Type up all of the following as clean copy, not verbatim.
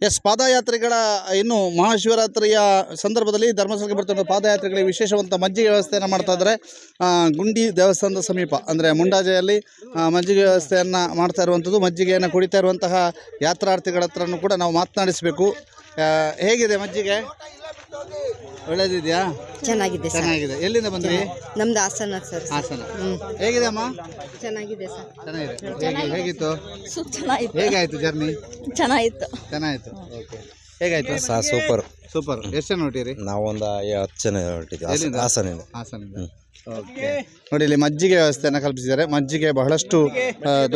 S, ಪಾದಯಾತ್ರೆಗಳ ಇನ್ನು ಮಹಾಶಿವರಾತ್ರಿಯ ಸಂದರ್ಭದಲ್ಲಿ ಧರ್ಮಸ್ಥಳಕ್ಕೆ ಬರ್ತಿರೋ ಪಾದಯಾತ್ರೆಗಳಿಗೆ ವಿಶೇಷವಂತ ಮಜ್ಜಿಗೆ ವ್ಯವಸ್ಥೆಯನ್ನು ಮಾಡ್ತಾ ಇದ್ದಾರೆ. ಗುಂಡಿ ದೇವಸ್ಥಾನದ ಸಮೀಪ ಅಂದರೆ ಮುಂಡಾಜೆಯಲ್ಲಿ ಮಜ್ಜಿಗೆ ವ್ಯವಸ್ಥೆಯನ್ನು ಮಾಡ್ತಾ ಇರುವಂಥದ್ದು. ಮಜ್ಜಿಗೆಯನ್ನು ಕುಡಿತಾ ಇರುವಂತಹ ಯಾತ್ರಾರ್ಥಿಗಳ ಹತ್ರನೂ ಕೂಡ ನಾವು ಮಾತನಾಡಿಸಬೇಕು. ಹೇಗಿದೆ ಮಜ್ಜಿಗೆ? ಒಳ್ಳೆದಿದೆಯಾ? ಚೆನ್ನಾಗಿದೆ. ಚೆನ್ನಾಗಿದೆ. ಎಲ್ಲಿಂದ ಬಂದ್ರಿ? ನಮ್ದು ಹಾಸನ ಸರ್. ಹಾಸನ. ಹೇಗಿದೆ ಅಮ್ಮ? ಚೆನ್ನಾಗಿದೆ ಸರ್. ಚೆನ್ನಾಗಿದೆ. ಹೇಗಿತ್ತು? ಚೆನ್ನಾಗಿತ್ತು. ಹೇಗಾಯ್ತು ಜರ್ನಿ? ಚೆನ್ನಾಗಿತ್ತು. ಓಕೆ. ಹೇಗಾಯ್ತು? ಸೂಪರ್. ಎಷ್ಟು ಜನ ಹೊಟ್ಟಿರಿ? ನಾವು ಒಂದು 10 ಜನ ಹೊರಟಿದ್ವಿ ಹಾಸನಿಂದ. ಓಕೆ. ನೋಡಿ, ಇಲ್ಲಿ ಮಜ್ಜಿಗೆ ವ್ಯವಸ್ಥೆಯನ್ನು ಕಲ್ಪಿಸಿದ್ದಾರೆ. ಮಜ್ಜಿಗೆ ಬಹಳಷ್ಟು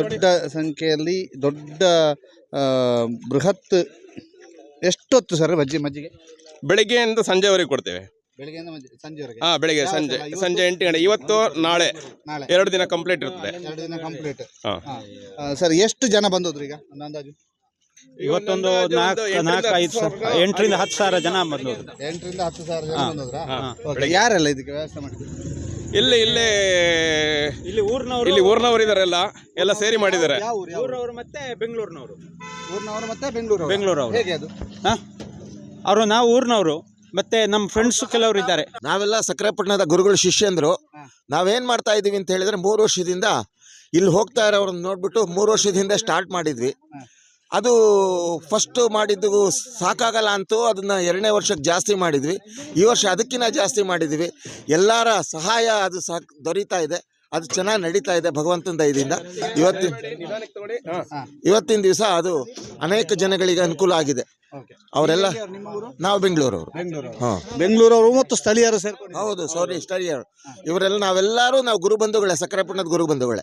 ದೊಡ್ಡ ಸಂಖ್ಯೆಯಲ್ಲಿ ದೊಡ್ಡ ಬೃಹತ್. ಎಷ್ಟೊತ್ತು ಸರ್ ಮಜ್ಜಿಗೆ? ಬೆಳಿಗ್ಗೆಯಿಂದ ಸಂಜೆವರೆಗೆ ಕೊಡ್ತೇವೆ. ಬೆಳಿಗ್ಗೆಯಿಂದ ಸಂಜೆವರೆಗೆ? ಬೆಳಿಗ್ಗೆ ಸಂಜೆ 8 ಗಂಟೆ. ಇವತ್ತು ನಾಳೆ 2 ದಿನ ಕಂಪ್ಲೀಟ್ ಇರ್ತದೆ. 2 ದಿನ ಕಂಪ್ಲೀಟ್. ಸರ್, ಎಷ್ಟು ಜನ ಬಂದೋದ್ರು ಈಗ ಅಂದಾಜು? ಇವತ್ತೊಂದು 8 ರಿಂದ 10 ಸಾವಿರ ಜನ ಬಂದೋದ್ರು. 8 ರಿಂದ 10 ಸಾವಿರ ಜನ ಬಂದೋದ್ರಾ? ಯಾರೆಲ್ಲ ಇದಕ್ಕೆ ವ್ಯವಸ್ಥೆ ಮಾಡಿದ್ರು? ಇಲ್ಲಿ ಊರಿನವರು ಇದಾರೆಲ್ಲ, ಎಲ್ಲ ಸೇರಿ ಮಾಡಿದ್ದಾರೆ. ಊರವರು ಮತ್ತೆ ಬೆಂಗಳೂರಿನವರು. ಊರಿನವರು ಮತ್ತೆ ಬೆಂಗಳೂರವರು. ಹೇಗೆ ಅದು? ಅವರು ನಾವು ಊರಿನವರು, ಮತ್ತೆ ನಮ್ಮ ಫ್ರೆಂಡ್ಸ್ ಕೆಲವರು ಇದ್ದಾರೆ. ನಾವೆಲ್ಲ ಸಕ್ರೆಪಟ್ಟಣದ ಗುರುಗಳ ಶಿಷ್ಯಂದ್ರು. ನಾವೇನ್ ಮಾಡ್ತಾ ಇದೀವಿ ಅಂತ ಹೇಳಿದ್ರೆ 3 ವರ್ಷದಿಂದ ಇಲ್ಲಿ ಹೋಗ್ತಾ ಇರೋರನ್ನ ನೋಡ್ಬಿಟ್ಟು 3 ವರ್ಷದಿಂದ ಸ್ಟಾರ್ಟ್ ಮಾಡಿದ್ವಿ. ಅದು ಫಸ್ಟ್ ಮಾಡಿದ್ದು ಸಾಕಾಗಲ್ಲ ಅಂತೂ ಅದನ್ನ 2ನೇ ವರ್ಷಕ್ಕೆ ಜಾಸ್ತಿ ಮಾಡಿದ್ವಿ. ಈ ವರ್ಷ ಅದಕ್ಕಿಂತ ಜಾಸ್ತಿ ಮಾಡಿದ್ವಿ. ಎಲ್ಲರ ಸಹಾಯ ಅದು ದೊರೀತಾ ಇದೆ. ಅದು ಚೆನ್ನಾಗಿ ನಡೀತಾ ಇದೆ ಭಗವಂತನ ದಯದಿಂದ. ಇವತ್ತಿನ ದಿವಸ ಅದು ಅನೇಕ ಜನಗಳಿಗೆ ಅನುಕೂಲ ಆಗಿದೆ. ಅವರೆಲ್ಲ ನಾವು ಬೆಂಗಳೂರವರು ಮತ್ತು ಸ್ಥಳೀಯರು ಸೇರ್ಕೊಂಡು. ಹೌದು, ಸ್ಥಳೀಯರು ಇವರೆಲ್ಲ ನಾವು ಗುರು ಬಂಧುಗಳೇ, ಸಕ್ಕರೆಪಟ್ಟಣದ ಗುರು ಬಂಧುಗಳೇ.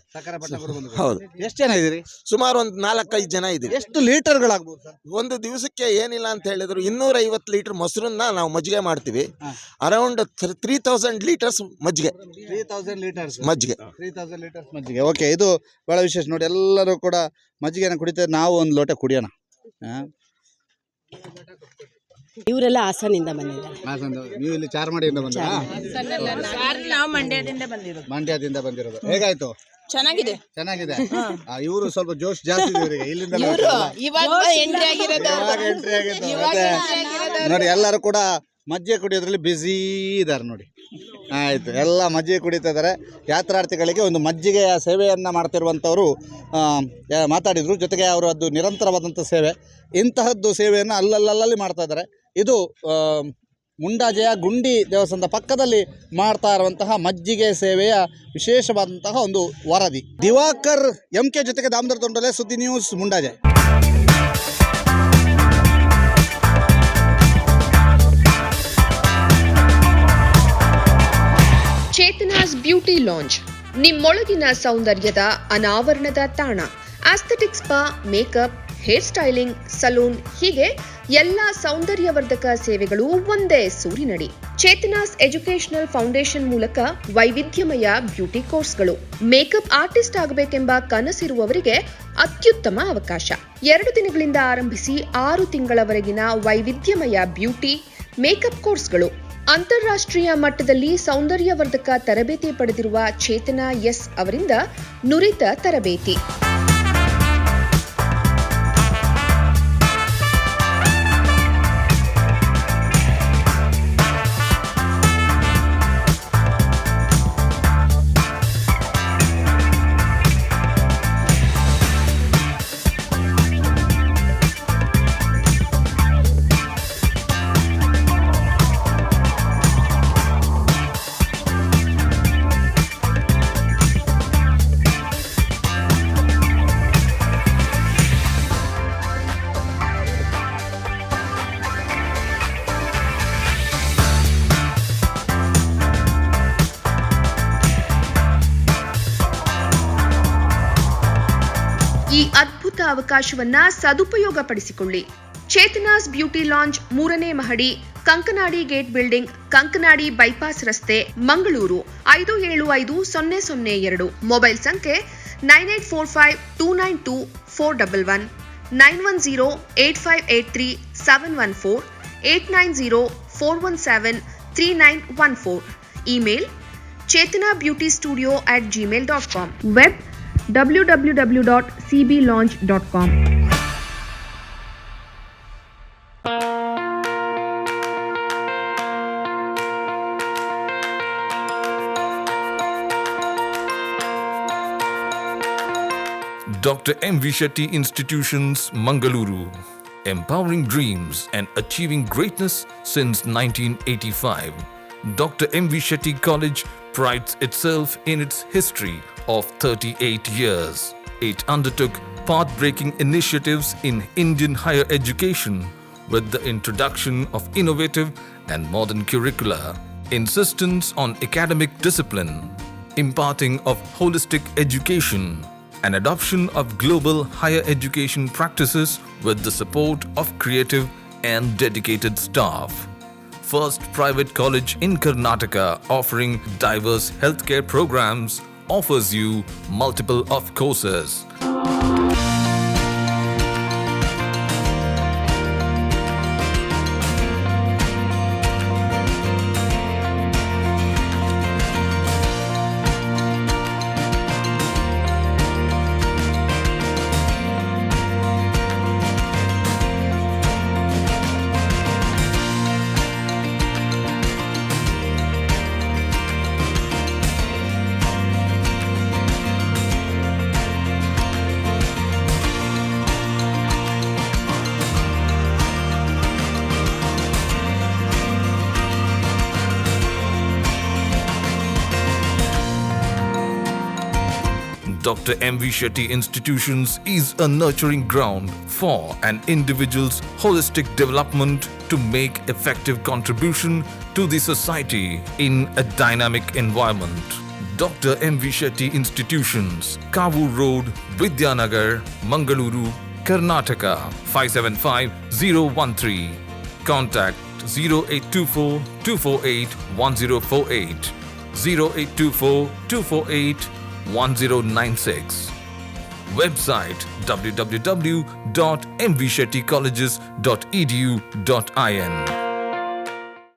ಹೌದು. ಎಷ್ಟು ಜನ ಇದೀರಿ? ಸುಮಾರು ಒಂದು 4-5 ಜನ ಇದೀವಿ. ಎಷ್ಟು ಲೀಟರ್ಗಳಾಗ್ಬೋದು ಸರ್? ಒಂದು ದಿವಸಕ್ಕೆ ಏನಿಲ್ಲ ಅಂತ ಹೇಳಿದ್ರು 250 ಲೀಟರ್ ಮೊಸರನ್ನ ನಾವು ಮಜ್ಜಿಗೆ ಮಾಡ್ತೀವಿ. ಅರೌಂಡ್ 3000 ಲೀಟರ್ಸ್ ಮಜ್ಜಿಗೆ. 3000 ಲೀಟರ್ಸ್ ಮಜ್ಜಿಗೆ. 3000 ಲೀಟರ್ಸ್ ಮಜ್ಜಿಗೆ. ಓಕೆ, ಇದು ಬಹಳ ವಿಶೇಷ. ನೋಡಿ, ಎಲ್ಲರೂ ಕೂಡ ಮಜ್ಜಿಗೆನ ಕುಡಿತಾರೆ. ನಾವು ಒಂದು ಲೋಟ ಕುಡಿಯೋಣ. ಇವರೆಲ್ಲ ಹಾಸನಿಂದ ಬಂದಿದ್ದಾರೆ. ನೀವು ಇಲ್ಲಿ ಚಾರ್ಮಾಡಿಯಿಂದ ಬಂದಿರಾ? ನಾವು ಮಂಡ್ಯದಿಂದ ಬಂದಿರೋದು. ಹೇಗಾಯ್ತು? ಚೆನ್ನಾಗಿದೆ. ಇವರು ಸ್ವಲ್ಪ ಜೋಶ್ ಜಾಸ್ತಿ ಇವರಿಗೆ. ಇಲ್ಲಿಂದ ನೋಡಿ, ಎಲ್ಲರೂ ಕೂಡ ಮಜ್ಜಿಗೆ ಕುಡಿಯೋದ್ರಲ್ಲಿ ಬ್ಯುಸಿ ಇದ್ದಾರೆ. ನೋಡಿ, ಆಯ್ತು, ಎಲ್ಲ ಮಜ್ಜಿಗೆ ಕುಡಿತಾ ಇದ್ದಾರೆ. ಯಾತ್ರಾರ್ಥಿಗಳಿಗೆ ಒಂದು ಮಜ್ಜಿಗೆಯ ಸೇವೆಯನ್ನು ಮಾಡ್ತಿರುವಂಥವರು ಮಾತಾಡಿದರು. ಜೊತೆಗೆ ಅವರು ಅದು ನಿರಂತರವಾದಂಥ ಸೇವೆ. ಇಂತಹದ್ದು ಸೇವೆಯನ್ನು ಅಲ್ಲಲ್ಲಿ ಮಾಡ್ತಾ ಇದ್ದಾರೆ. ಇದು ಮುಂಡಾಜೆಯ ಗುಂಡಿ ದೇವಸ್ಥಾನದ ಪಕ್ಕದಲ್ಲಿ ಮಾಡ್ತಾ ಇರುವಂತಹ ಮಜ್ಜಿಗೆ ಸೇವೆಯ ವಿಶೇಷವಾದಂತಹ ಒಂದು ವರದಿ. ದಿವಾಕರ್ MK ಜೊತೆಗೆ ದಾಮೋದರ ತೊಂಡಲೆ, ಸುದ್ದಿ news, Mundaje. Chetana's beauty lounge, ನಿಮ್ಮೊಳಗಿನ ಸೌಂದರ್ಯದ ಅನಾವರಣದ ತಾಣ. Aesthetic spa, makeup, hair styling, salon, ಹೀಗೆ ಎಲ್ಲ ಸೌಂದರ್ಯವರ್ಧಕ ಸೇವೆಗಳು ಒಂದೇ ಸೂರಿನಡಿ. ಚೇತನಾಸ್ ಎಜುಕೇಶನಲ್ ಫೌಂಡೇಶನ್ ಮೂಲಕ ವೈವಿಧ್ಯಮಯ ಬ್ಯೂಟಿ ಕೋರ್ಸ್ಗಳು. ಮೇಕಪ್ ಆರ್ಟಿಸ್ಟ್ ಆಗಬೇಕೆಂಬ ಕನಸಿರುವವರಿಗೆ ಅತ್ಯುತ್ತಮ ಅವಕಾಶ. 2 ದಿನಗಳಿಂದ ಆರಂಭಿಸಿ 6 ತಿಂಗಳವರೆಗಿನ ವೈವಿಧ್ಯಮಯ ಬ್ಯೂಟಿ, ಮೇಕಪ್ ಕೋರ್ಸ್ಗಳು. ಅಂತಾರಾಷ್ಟ್ರೀಯ ಮಟ್ಟದಲ್ಲಿ ಸೌಂದರ್ಯವರ್ಧಕ ತರಬೇತಿ ಪಡೆದಿರುವ ಚೇತನಾ ಎಸ್ ಅವರಿಂದ ನುರಿತ ತರಬೇತಿ. ಈ ಅದ್ಭುತ ಅವಕಾಶವನ್ನ ಸದುಪಯೋಗಪಡಿಸಿಕೊಳ್ಳಿ. ಚೇತನಾಸ್ ಬ್ಯೂಟಿ ಲಾಂಜ್, 3ನೇ ಮಹಡಿ, Kankanadi gate building, Kankanadi bypass ರಸ್ತೆ, ಮಂಗಳೂರು 575002. ಮೊಬೈಲ್ ಸಂಖ್ಯೆ 9845292411, 9108583714, 8904173914. Email chetanabeautystudio@gmail.com. Web www.cblaunch.com. Dr. M.V. Shetty Institutions, Mangaluru. Empowering dreams and achieving greatness since 1985. Dr. M.V. Shetty College prides itself in its history of 38 years. It undertook path-breaking initiatives in Indian higher education with the introduction of innovative and modern curricula, insistence on academic discipline, imparting of holistic education, and adoption of global higher education practices with the support of creative and dedicated staff. First private college in Karnataka offering diverse healthcare programs offers you multiple of courses. Dr. M.V. Shetty Institutions is a nurturing ground for an individual's holistic development to make effective contribution to the society in a dynamic environment. Dr. M.V. Shetty Institutions, Kavu Road, Vidyanagar, Mangaluru, Karnataka, 575013. Contact 0824 248 1048, 0824 248 1096. Website www.mvshettycolleges.edu.in.